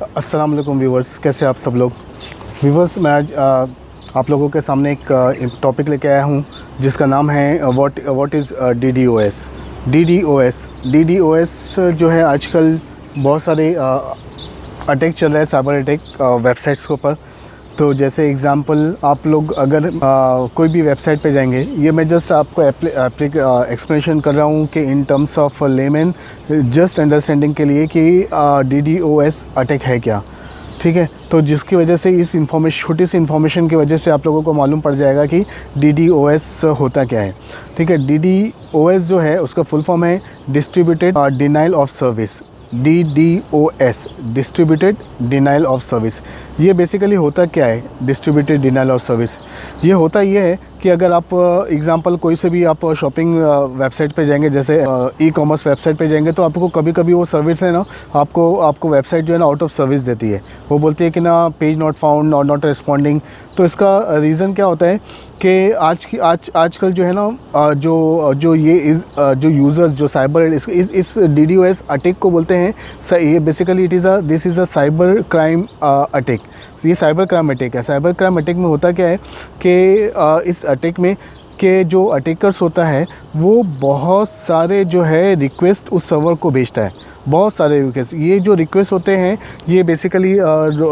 अस्सलाम वालेकुम व्यूवर्स, कैसे आप सब लोग। व्यूवर्स, मैं आज आप लोगों के सामने एक टॉपिक लेके आया हूँ जिसका नाम है व्हाट इज़ DDoS। DDoS जो है आजकल बहुत सारे अटैक चल रहे हैं, साइबर अटैक वेबसाइट्स के ऊपर। तो जैसे एग्ज़ाम्पल आप लोग अगर कोई भी वेबसाइट पे जाएंगे, ये मैं जस्ट आपको एक्सप्लेनेशन कर रहा हूँ कि in terms of lemon just understanding के लिए कि DDoS अटैक है क्या, ठीक है। तो जिसकी वजह से इस छोटी सी इन्फॉर्मेशन की वजह से आप लोगों को मालूम पड़ जाएगा कि DDoS होता क्या है, ठीक है। DDoS जो है उसका फुल फॉर्म है distributed denial of service. DDoS, distributed denial of service. ये बेसिकली होता क्या है डिस्ट्रीब्यूटेड डिनाइल ऑफ सर्विस? ये होता ये है कि अगर आप एग्ज़ाम्पल कोई से भी आप शॉपिंग वेबसाइट पे जाएंगे, जैसे ई-कॉमर्स वेबसाइट पे जाएंगे, तो आपको कभी कभी वो सर्विस है ना, आपको वेबसाइट जो है ना आउट ऑफ सर्विस देती है। वो बोलती है कि ना पेज नॉट फाउंड और नॉट रिस्पॉन्डिंग। तो इसका रीज़न क्या होता है कि आजकल जो है ना जो यूज़र्स जो साइबर इस DDoS अटैक को बोलते हैं, ये basically this is a cyber crime attack. ये साइबर क्राइम अटैक है। साइबर क्राइम अटैक में होता क्या है कि इस अटैक में के जो अटैकर्स होता है वो बहुत सारे जो है रिक्वेस्ट उस सर्वर को भेजता है, बहुत सारे रिक्वेस्ट। ये जो रिक्वेस्ट होते हैं ये बेसिकली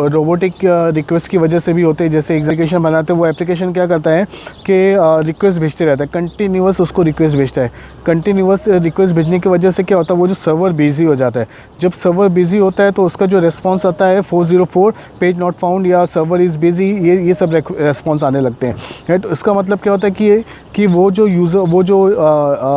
रोबोटिक रिक्वेस्ट की वजह से भी होते हैं। जैसे एप्लीकेशन बनाते हैं, वो एप्लीकेशन क्या करता है कि रिक्वेस्ट भेजते रहता है, कंटिन्यूअस उसको रिक्वेस्ट भेजता है। कंटिन्यूअस रिक्वेस्ट भेजने की वजह से क्या होता है, वो जो सर्वर बिजी हो जाता है। जब सर्वर बिजी होता है तो उसका जो रेस्पॉन्स आता है 404 पेज नॉट फाउंड या सर्वर इज़ बिजी, ये सब रेस्पॉन्स आने लगते हैं, राइट। इसका मतलब क्या होता है कि वो जो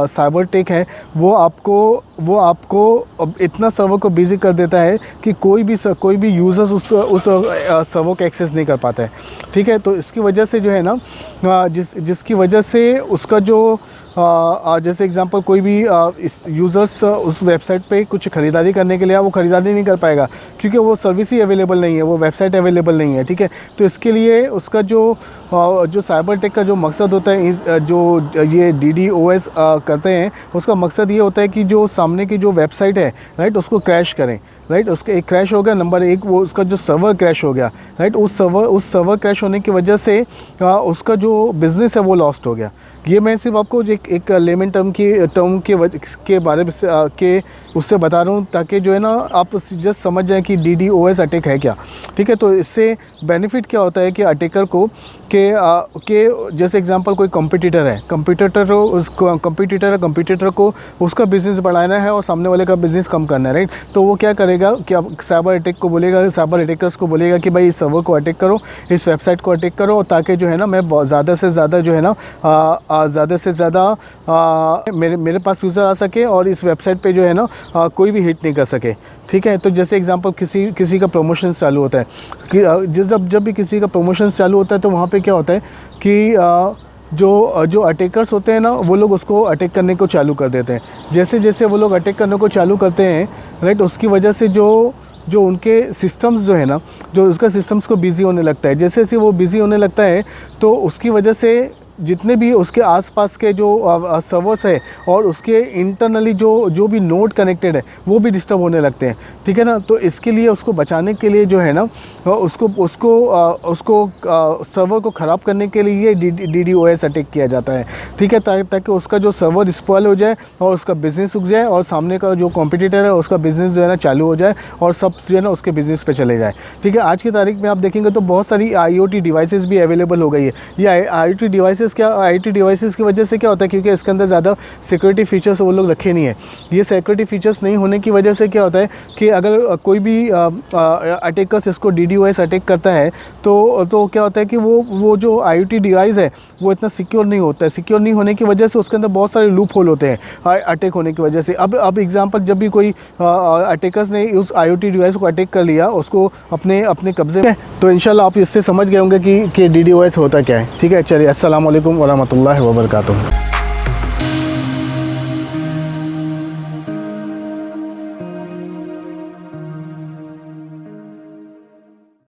साइबर टेक है वो आपको इतना सर्वर को बिजी कर देता है कि कोई भी यूज़र्स उस सर्वर को एक्सेस नहीं कर पाता है, ठीक है। तो इसकी वजह से जो है ना जिसकी वजह से उसका जो जैसे एग्जांपल कोई भी इस यूज़र्स उस वेबसाइट पे कुछ ख़रीदारी करने के लिए वो ख़रीदारी नहीं कर पाएगा क्योंकि वो सर्विस ही अवेलेबल नहीं है, वो वेबसाइट अवेलेबल नहीं है, ठीक है। तो इसके लिए उसका जो साइबर टेक का जो मकसद होता है, जो ये DDoS करते हैं, उसका मकसद ये होता है कि जो सामने की जो वेबसाइट है, राइट, उसको क्रैश करें, राइट। उसका एक क्रैश हो गया, नंबर एक वो उसका जो सर्वर क्रैश हो गया, राइट। उस सर्वर क्रैश होने की वजह से उसका जो बिज़नेस है वो लॉस्ट हो गया। ये मैं सिर्फ आपको एक लेमन टर्म के बारे में उससे बता रहा हूँ ताकि जो है ना आप जस्ट समझ जाएं कि DDoS अटैक है क्या, ठीक है। तो इससे बेनिफिट क्या होता है कि अटैकर को के जैसे एग्जांपल कोई कंपटीटर को उसका बिज़नेस बढ़ाना है और सामने वाले का बिज़नेस कम करना है, राइट। तो वो क्या करेगा कि अब साइबर अटैकर्स को बोलेगा कि भाई इस सर्वर को अटैक करो, इस वेबसाइट को अटैक करो, ताकि जो है ना मैं ज़्यादा से ज़्यादा जो है ना ज़्यादा से ज़्यादा मेरे पास यूज़र आ सके और इस वेबसाइट पे जो है ना कोई भी हिट नहीं कर सके, ठीक है। तो जैसे एग्जांपल किसी का प्रमोशन चालू होता है कि जब भी किसी का प्रमोशन चालू होता है तो वहाँ पे क्या होता है कि जो अटैकर्स होते हैं ना वो लोग उसको अटैक करने को चालू कर देते हैं। जैसे जैसे वो लोग अटैक करने को चालू करते हैं, राइट, उसकी वजह से जो उनके सिस्टम्स जो है ना, जो उसका सिस्टम्स को बिज़ी होने लगता है। जैसे जैसे वो बिज़ी होने लगता है तो उसकी वजह से जितने भी उसके आसपास के जो सर्वर्स है और उसके इंटरनली जो भी नोड कनेक्टेड है वो भी डिस्टर्ब होने लगते हैं, ठीक है ना। तो इसके लिए उसको बचाने के लिए जो है ना उसको सर्वर को ख़राब करने के लिए DDoS अटैक किया जाता है, ठीक है, ताकि उसका जो सर्वर स्पॉइल हो जाए और उसका बिज़नेस रुक जाए और सामने का जो कॉम्पिटिटर है उसका बिज़नेस जो है ना चालू हो जाए और सब जो है ना उसके बिज़नेस पे चले जाए, ठीक है। आज की तारीख में आप देखेंगे तो बहुत सारी IoT डिवाइसेस भी अवेलेबल हो गई है। ये IoT डिवाइसेस की वजह से क्या होता है, क्योंकि इसके अंदर ज़्यादा सिक्योरिटी फीचर्स वो लोग रखे नहीं है। ये सिक्योरिटी फीचर्स नहीं होने की वजह से क्या होता है कि अगर कोई भी अटैकर्स इसको DDoS अटैक करता है तो क्या होता है कि वो जो IoT डिवाइस है वो इतना सिक्योर नहीं होता है। सिक्योर नहीं होने की वजह से उसके अंदर बहुत सारे लूप होल होते हैं अटैक होने की वजह से। अब एग्जांपल, जब भी कोई अटैकर्स ने उस IoT डिवाइस को अटैक कर लिया, उसको अपने कब्जे में, तो इंशाल्लाह आप इससे समझ गए होंगे कि DDoS होता क्या है, ठीक है। चलिए, अस्सलाम वालेकुम वरहमतुल्लाहि वबरकातुहू।